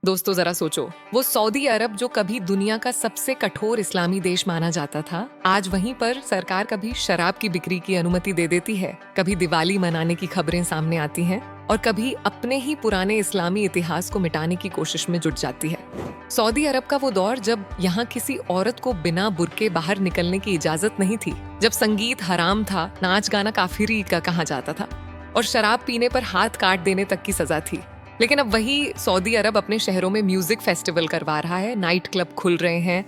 दोस्तों जरा सोचो, वो सऊदी अरब जो कभी दुनिया का सबसे कठोर इस्लामी देश माना जाता था, आज वहीं पर सरकार कभी शराब की बिक्री की अनुमति दे देती है, कभी दिवाली मनाने की खबरें सामने आती हैं और कभी अपने ही पुराने इस्लामी इतिहास को मिटाने की कोशिश में जुट जाती है। सऊदी अरब का वो दौर जब यहाँ किसी औरत को बिना बुर्के बाहर निकलने की इजाजत नहीं थी, जब संगीत हराम था, नाच गाना काफिरी का कहा जाता था और शराब पीने पर हाथ काट देने तक की सजा थी। लेकिन अब वही सऊदी अरब अपने शहरों में म्यूजिक फेस्टिवल करवा रहा है, नाइट क्लब खुल रहे हैं,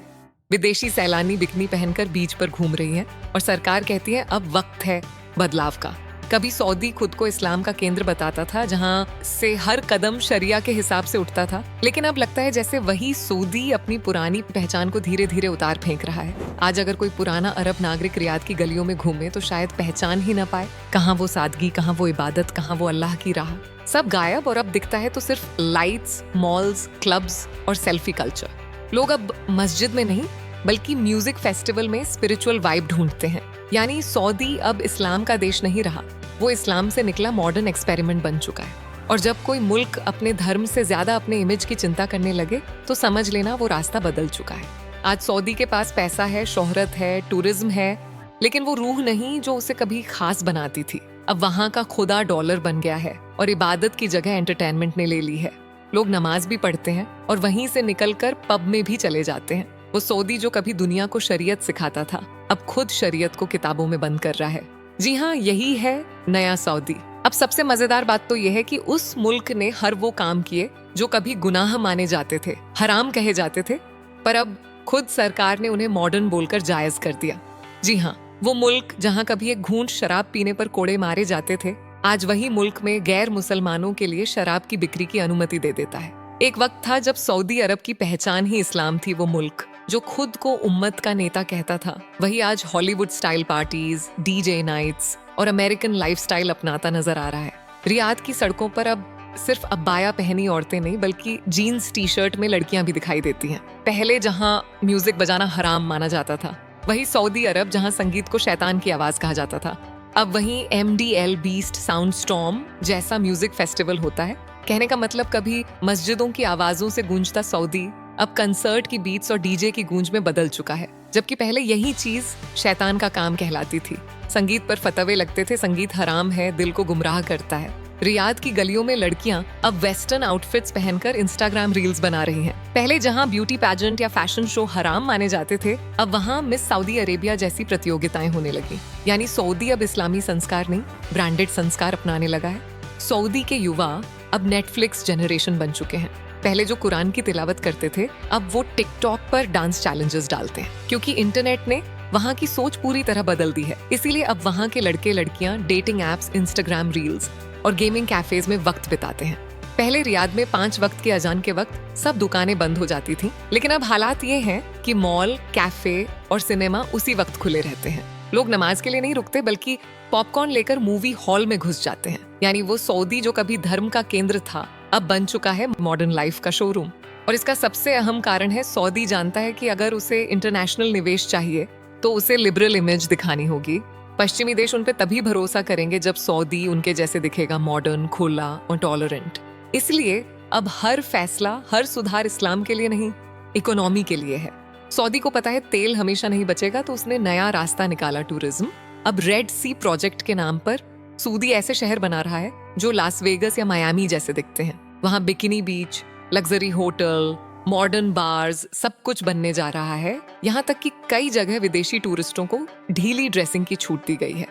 विदेशी सैलानी बिकनी पहनकर बीच पर घूम रही हैं और सरकार कहती है अब वक्त है बदलाव का। कभी सऊदी खुद को इस्लाम का केंद्र बताता था, जहां से हर कदम शरिया के हिसाब से उठता था, लेकिन अब लगता है जैसे वही सऊदी अपनी पुरानी पहचान को धीरे धीरे उतार फेंक रहा है। आज अगर कोई पुराना अरब नागरिक रियाद की गलियों में घूमे तो शायद पहचान ही न पाए, कहाँ वो सादगी, कहाँ वो इबादत, कहाँ वो अल्लाह की राह, सब गायब। और अब दिखता है तो सिर्फ लाइट्स, मॉल्स, क्लब्स और सेल्फी कल्चर। लोग अब मस्जिद में नहीं बल्कि म्यूजिक फेस्टिवल में स्पिरिचुअल वाइब ढूंढते हैं। यानी सऊदी अब इस्लाम का देश नहीं रहा, वो इस्लाम से निकला मॉडर्न एक्सपेरिमेंट बन चुका है। और जब कोई मुल्क अपने धर्म से ज्यादा अपने इमेज की चिंता करने लगे तो समझ लेना वो रास्ता बदल चुका है। आज सऊदी के पास पैसा है, शोहरत है, टूरिज्म है, लेकिन वो रूह नहीं जो उसे कभी खास बनाती थी। अब वहाँ का खुदा डॉलर बन गया है और इबादत की जगह एंटरटेनमेंट ने ले ली है। लोग नमाज भी पढ़ते हैं और वहीं से निकलकर पब में भी चले जाते हैं। वो सऊदी जो कभी दुनिया को शरीयत सिखाता था, अब खुद शरीयत को किताबों में बंद कर रहा है। जी हाँ, यही है नया सऊदी। अब सबसे मजेदार बात तो यह है कि उस मुल्क ने हर वो काम किए जो कभी गुनाह माने जाते थे, हराम कहे जाते थे, पर अब खुद सरकार ने उन्हें मॉडर्न बोलकर जायज कर दिया। जी हाँ, वो मुल्क जहाँ कभी एक घूंट शराब पीने पर कोड़े मारे जाते थे, आज वही मुल्क में गैर मुसलमानों के लिए शराब की बिक्री की अनुमति दे देता है। एक वक्त था जब सऊदी अरब की पहचान ही इस्लाम थी। वो मुल्क जो खुद को उम्मत का नेता कहता था, वही आज Hollywood style parties, DJ nights और अमेरिकन लाइफस्टाइल अपनाता नजर आ रहा है। रियाद की सड़कों पर अब सिर्फ अब्बाया पहनी औरतें नहीं बल्कि जीन्स टी शर्ट में लड़कियां भी दिखाई देती हैं। पहले जहां म्यूजिक बजाना हराम माना जाता था, वही सऊदी अरब जहां संगीत को शैतान की आवाज कहा जाता था, अब वहीं MDL बीस्ट साउंड स्टॉर्म जैसा म्यूजिक फेस्टिवल होता है। कहने का मतलब कभी मस्जिदों की आवाजों से गूंजता सऊदी अब कंसर्ट की बीट्स और डीजे की गूंज में बदल चुका है, जबकि पहले यही चीज शैतान का काम कहलाती थी। संगीत पर फतवे लगते थे, संगीत हराम है, दिल को गुमराह करता है। रियाद की गलियों में लड़कियां अब वेस्टर्न आउटफिट्स पहनकर इंस्टाग्राम रील्स बना रही हैं। पहले जहां ब्यूटी पैजेंट या फैशन शो हराम माने जाते थे, अब वहां मिस सऊदी अरेबिया जैसी प्रतियोगिताएं होने लगी। यानी सऊदी अब इस्लामी संस्कार नहीं, ब्रांडेड संस्कार अपनाने लगा है। सऊदी के युवा अब नेटफ्लिक्स जनरेशन बन चुके हैं। पहले जो कुरान की तिलावत करते थे, अब वो टिकटॉक पर डांस चैलेंजेस डालते हैं, क्योंकि इंटरनेट ने वहाँ की सोच पूरी तरह बदल दी है। इसीलिए अब वहाँ के लड़के लड़कियां डेटिंग एप्स, इंस्टाग्राम रील्स और गेमिंग कैफेज में वक्त बिताते हैं। पहले रियाद में 5 वक्त की अजान के वक्त सब दुकानें बंद हो जाती थी, लेकिन अब हालात ये हैं कि मॉल, कैफे और सिनेमा उसी वक्त खुले रहते हैं। लोग नमाज के लिए नहीं रुकते बल्कि पॉपकॉर्न लेकर मूवी हॉल में घुस जाते हैं। यानी वो सऊदी जो कभी धर्म का केंद्र था, अब बन चुका है मॉडर्न लाइफ का शोरूम। और इसका सबसे अहम कारण है, सऊदी जानता है कि अगर उसे इंटरनेशनल निवेश चाहिए तो उसे लिबरल इमेज दिखानी होगी। पश्चिमी देश उन पे तभी भरोसा करेंगे जब सऊदी उनके जैसे दिखेगा, मॉडर्न, खुला और टॉलरेंट। इसलिए अब हर फैसला, हर सुधार इस्लाम के लिए नहीं, इकोनॉमी के लिए है। सऊदी को पता है तेल हमेशा नहीं बचेगा, तो उसने नया रास्ता निकाला, टूरिज्म। अब रेड सी प्रोजेक्ट के नाम पर सऊदी ऐसे शहर बना रहा है जो लास वेगस या मायामी जैसे दिखते हैं। वहाँ बिकिनी बीच, लग्जरी होटल, मॉडर्न बार्स, सब कुछ बनने जा रहा है। यहाँ तक कि कई जगह विदेशी टूरिस्टों को ढीली ड्रेसिंग की छूट दी गई है।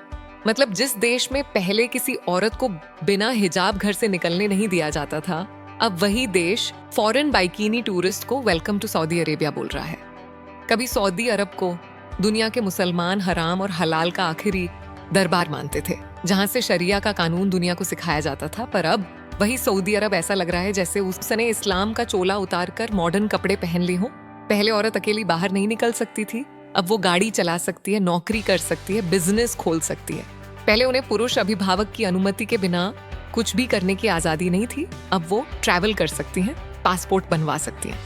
मतलब जिस देश में पहले किसी औरत को बिना हिजाब घर से निकलने नहीं दिया जाता था, अब वही देश फॉरेन बाइकिनी टूरिस्ट को वेलकम टू सऊदी अरेबिया बोल रहा है। कभी सऊदी अरब को दुनिया के मुसलमान हराम और हलाल का आखिरी दरबार मानते थे, जहाँ से शरिया का कानून दुनिया को सिखाया जाता था, पर अब वही सऊदी अरब ऐसा लग रहा है जैसे उसने इस्लाम का चोला उतारकर मॉडर्न कपड़े पहन लिए हों। पहले औरत अकेली बाहर नहीं निकल सकती थी, अब वो गाड़ी चला सकती है, नौकरी कर सकती है, बिजनेस खोल सकती है। पहले उन्हें पुरुष अभिभावक की अनुमति के बिना कुछ भी करने की आजादी नहीं थी, अब वो ट्रैवल कर सकती हैं, पासपोर्ट बनवा सकती हैं।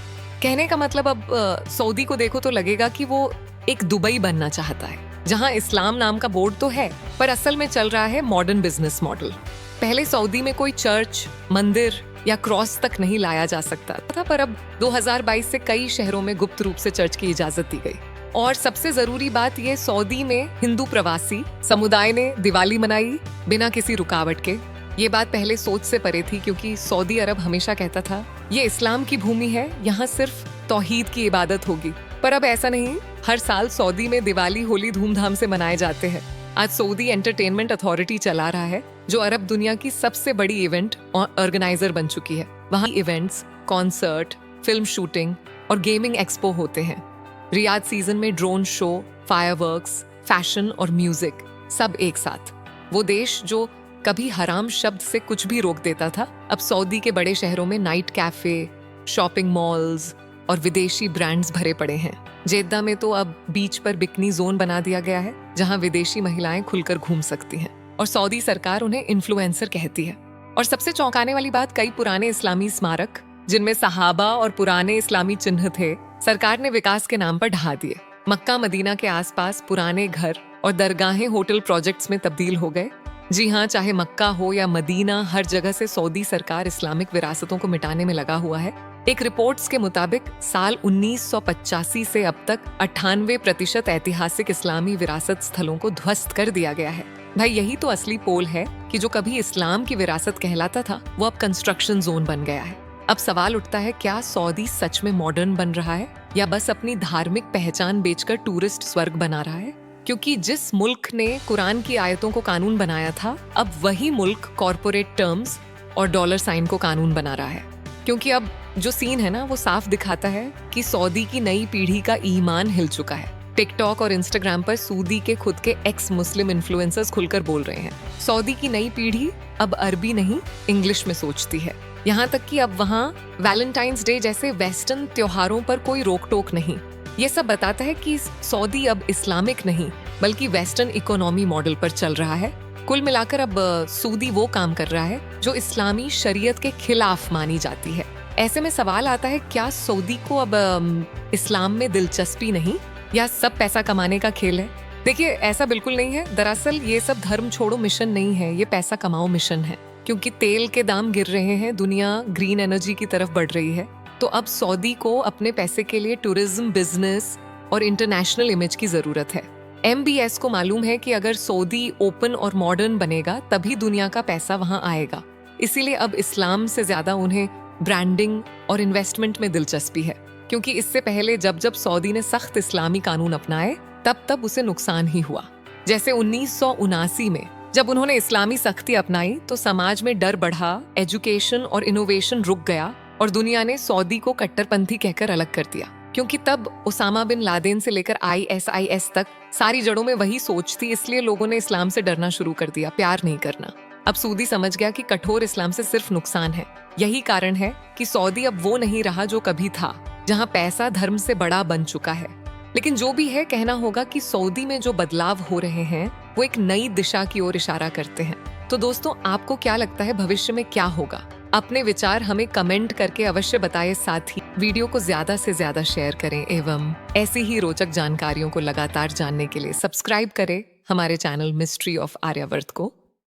कहने का मतलब अब सऊदी को देखो तो लगेगा कि वो एक दुबई बनना चाहता है, जहां इस्लाम नाम का बोर्ड तो है पर असल में चल रहा है मॉडर्न बिजनेस मॉडल। पहले सऊदी में कोई चर्च, मंदिर या क्रॉस तक नहीं लाया जा सकता था, पर अब 2022 से कई शहरों में गुप्त रूप से चर्च की इजाजत दी गई। और सबसे जरूरी बात ये, सऊदी में हिंदू प्रवासी समुदाय ने दिवाली मनाई बिना किसी रुकावट के। ये बात पहले सोच से परे थी, क्योंकि सऊदी अरब हमेशा कहता था ये इस्लाम की भूमि है, यहाँ सिर्फ तौहीद की इबादत होगी। पर अब ऐसा नहीं, हर साल सऊदी में दिवाली होली धूमधाम से मनाए जाते हैं। आज सऊदी एंटरटेनमेंट अथॉरिटी चला रहा है, जो अरब दुनिया की सबसे बड़ी इवेंट ऑर्गेनाइजर बन चुकी है। वहाँ इवेंट्स, कॉन्सर्ट, फिल्म शूटिंग और गेमिंग एक्सपो होते हैं। रियाद सीजन में ड्रोन शो, फायरवर्क्स, फैशन और म्यूजिक सब एक साथ। वो देश जो कभी हराम शब्द से कुछ भी रोक देता था, अब सऊदी के बड़े शहरों में नाइट कैफे, शॉपिंग मॉल्स और विदेशी ब्रांड्स भरे पड़े हैं। जेद्दा में तो अब बीच पर बिकनी जोन बना दिया गया है, जहां विदेशी महिलाएं खुलकर घूम सकती हैं और सऊदी सरकार उन्हें इन्फ्लुएंसर कहती है। और सबसे चौंकाने वाली बात, कई पुराने इस्लामी स्मारक जिनमें सहाबा और पुराने इस्लामी चिन्ह थे, सरकार ने विकास के नाम पर ढहा दिए। मक्का मदीना के आसपास पुराने घर और दरगाहें होटल प्रोजेक्ट्स में तब्दील हो गए। जी हाँ, चाहे मक्का हो या मदीना, हर जगह से सऊदी सरकार इस्लामिक विरासतों को मिटाने में लगा हुआ है। एक रिपोर्ट्स के मुताबिक साल 1985 से अब तक 98% ऐतिहासिक इस्लामी विरासत स्थलों को ध्वस्त कर दिया गया है। भाई, यही तो असली पोल है कि जो कभी इस्लाम की विरासत कहलाता था, वो अब कंस्ट्रक्शन जोन बन गया है। अब सवाल उठता है, क्या सऊदी सच में मॉडर्न बन रहा है या बस अपनी धार्मिक पहचान बेचकर टूरिस्ट स्वर्ग बना रहा है? क्योंकि जिस मुल्क ने कुरान की आयतों को कानून बनाया था, अब वही मुल्क कॉर्पोरेट टर्म्स और डॉलर साइन को कानून बना रहा है। क्योंकि अब जो सीन है ना, वो साफ दिखाता है कि सऊदी की नई पीढ़ी का ईमान हिल चुका है। टिकटॉक और इंस्टाग्राम पर सऊदी के खुद के एक्स मुस्लिम इन्फ्लुएंसर्स खुलकर बोल रहे हैं, सऊदी की नई पीढ़ी अब अरबी नहीं इंग्लिश में सोचती है। यहाँ तक कि अब वहाँ वैलेंटाइंस डे जैसे वेस्टर्न त्योहारों पर कोई रोक टोक नहीं। ये सब बताता है कि सऊदी अब इस्लामिक नहीं बल्कि वेस्टर्न इकोनॉमी मॉडल पर चल रहा है। कुल मिलाकर अब सऊदी वो काम कर रहा है जो इस्लामी शरीयत के खिलाफ मानी जाती है। ऐसे में सवाल आता है, क्या सऊदी को अब इस्लाम में दिलचस्पी नहीं, या सब पैसा कमाने का खेल है? देखिए, ऐसा बिल्कुल नहीं है। दरअसल ये सब धर्म छोड़ो मिशन नहीं है, ये पैसा कमाओ मिशन है। क्योंकि तेल के दाम गिर रहे हैं, दुनिया ग्रीन एनर्जी की तरफ बढ़ रही है, तो अब सऊदी को अपने पैसे के लिए टूरिज्म, बिजनेस और इंटरनेशनल इमेज की जरूरत है। MBS को मालूम है कि अगर सऊदी ओपन और मॉडर्न बनेगा तभी दुनिया का पैसा वहां आएगा। इसीलिए अब इस्लाम से ज्यादा उन्हें ब्रांडिंग और इन्वेस्टमेंट में दिलचस्पी है। क्योंकि इससे पहले जब जब सऊदी ने सख्त इस्लामी कानून अपनाए, तब तब उसे नुकसान ही हुआ। जैसे 1979 में जब उन्होंने इस्लामी सख्ती अपनाई तो समाज में डर बढ़ा, एजुकेशन और इनोवेशन रुक गया और दुनिया ने सऊदी को कट्टरपंथी कहकर अलग कर दिया। क्योंकि तब उसामा बिन लादेन से लेकर ISIS तक सारी जड़ों में वही सोच थी, इसलिए लोगों ने इस्लाम से डरना शुरू कर दिया, प्यार नहीं करना। अब सऊदी समझ गया कि कठोर इस्लाम से सिर्फ नुकसान है। यही कारण है कि सऊदी अब वो नहीं रहा जो कभी था, जहां पैसा धर्म से बड़ा बन चुका है। लेकिन जो भी है, कहना होगा कि सऊदी में जो बदलाव हो रहे हैं वो एक नई दिशा की ओर इशारा करते हैं। तो दोस्तों, आपको क्या लगता है भविष्य में क्या होगा? अपने विचार हमें कमेंट करके अवश्य बताएं। साथ ही वीडियो को ज्यादा से ज्यादा शेयर करें एवं ऐसी ही रोचक जानकारियों को लगातार जानने के लिए सब्सक्राइब करें हमारे चैनल मिस्ट्री ऑफ आर्यावर्त को।